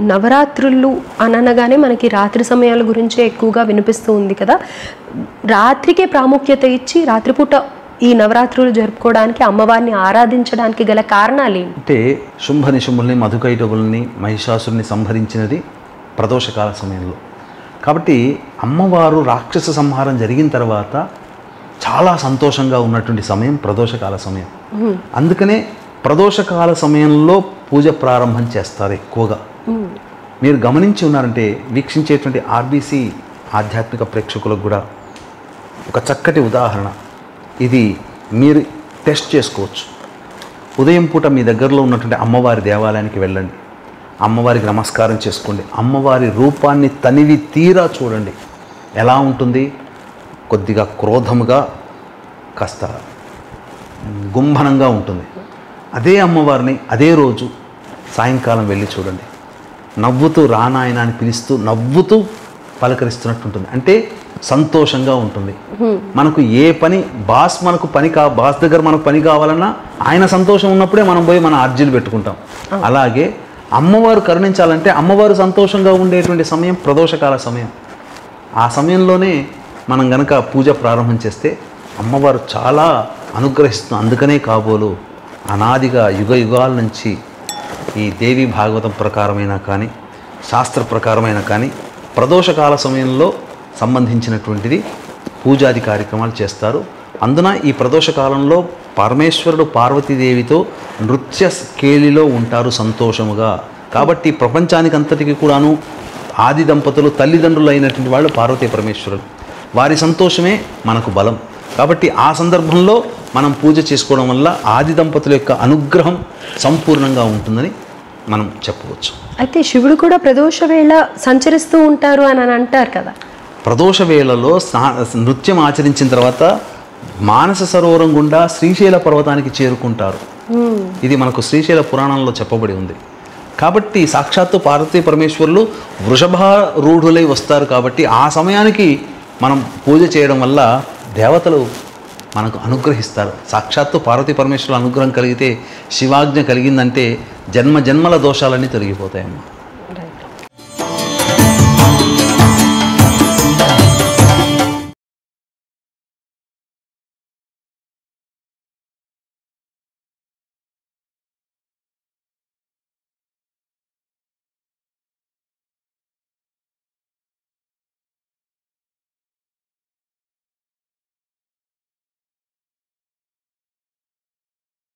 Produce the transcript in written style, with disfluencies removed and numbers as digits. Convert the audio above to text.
నవరాత్రులు అనగానే మనకి రాత్రి సమయాల గురించే ఎక్కువగా వినిపిస్తూ ఉంది కదా. రాత్రికే ప్రాముఖ్యత ఇచ్చి రాత్రిపూట ఈ నవరాత్రులు జరుపుకోవడానికి, అమ్మవారిని ఆరాధించడానికి గల కారణాలు ఏంటి? అంటే శుంభ నిశుంభుల్ని, మధుకైటవుల్ని, మహిషాసుల్ని సంహరించినది ప్రదోషకాల సమయంలో. కాబట్టి అమ్మవారు రాక్షస సంహారం జరిగిన తర్వాత చాలా సంతోషంగా ఉన్నటువంటి సమయం ప్రదోషకాల సమయం. అందుకనే ప్రదోషకాల సమయంలో పూజ ప్రారంభం చేస్తారు ఎక్కువగా. మీరు గమనించి ఉన్నారంటే వీక్షించేటువంటి ఆర్బీసీ ఆధ్యాత్మిక ప్రేక్షకులకు కూడా ఒక చక్కటి ఉదాహరణ ఇది. మీరు టెస్ట్ చేసుకోవచ్చు. ఉదయం పూట మీ దగ్గరలో ఉన్నటువంటి అమ్మవారి దేవాలయానికి వెళ్ళండి, అమ్మవారికి నమస్కారం చేసుకోండి, అమ్మవారి రూపాన్ని తనివి తీరా చూడండి. ఎలా ఉంటుంది? కొద్దిగా క్రోధముగా, కాస్త గుంభనంగా ఉంటుంది. అదే అమ్మవారిని అదే రోజు సాయంకాలం వెళ్ళి చూడండి, నవ్వుతూ రానాయన అని పిలుస్తూ నవ్వుతూ పలకరిస్తున్నట్టు ఉంటుంది. అంటే సంతోషంగా ఉంటుంది. మనకు ఏ పని బాస్ దగ్గర మనకు పని కావాలన్నా ఆయన సంతోషం ఉన్నప్పుడే మనం పోయి మన అర్జీలు పెట్టుకుంటాం. అలాగే అమ్మవారు కరుణించాలంటే అమ్మవారు సంతోషంగా ఉండేటువంటి సమయం ప్రదోషకాల సమయం. ఆ సమయంలోనే మనం గనక పూజ ప్రారంభం చేస్తే అమ్మవారు చాలా అనుగ్రహిస్తుంది. అందుకనే కాబోలు అనాదిగా యుగ యుగాల నుంచి ఈ దేవి భాగవతం ప్రకారమైనా కానీ శాస్త్ర ప్రకారమైనా కానీ ప్రదోషకాల సమయంలో సంబంధించినటువంటిది పూజాది కార్యక్రమాలు చేస్తారు. అందున ఈ ప్రదోషకాలంలో పరమేశ్వరుడు పార్వతీదేవితో నృత్య స్కేలిలో ఉంటారు సంతోషముగా. కాబట్టి ప్రపంచానికి అంతటికి కూడాను ఆది దంపతులు తల్లిదండ్రులు అయినటువంటి వాళ్ళు పార్వతీ పరమేశ్వరులు. వారి సంతోషమే మనకు బలం. కాబట్టి ఆ సందర్భంలో మనం పూజ చేసుకోవడం వల్ల ఆది దంపతుల యొక్క అనుగ్రహం సంపూర్ణంగా ఉంటుందని మనం చెప్పవచ్చు. అయితే శివుడు కూడా ప్రదోష వేళ సంచరిస్తూ ఉంటారు అని అంటారు కదా. ప్రదోష వేళలో నృత్యం ఆచరించిన తర్వాత మానస సరోవరం గుండా శ్రీశైల పర్వతానికి చేరుకుంటారు. ఇది మనకు శ్రీశైల పురాణంలో చెప్పబడి ఉంది. కాబట్టి సాక్షాత్తు పార్వతీ పరమేశ్వరులు వృషభారూఢులై వస్తారు. కాబట్టి ఆ సమయానికి మనం పూజ చేయడం వల్ల దేవతలు మనకు అనుగ్రహిస్తారు. సాక్షాత్తు పార్వతీ పరమేశ్వరుల అనుగ్రహం కలిగితే, శివాజ్ఞ కలిగిందంటే జన్మ జన్మల దోషాలన్నీ తొలగిపోతాయమ్మా.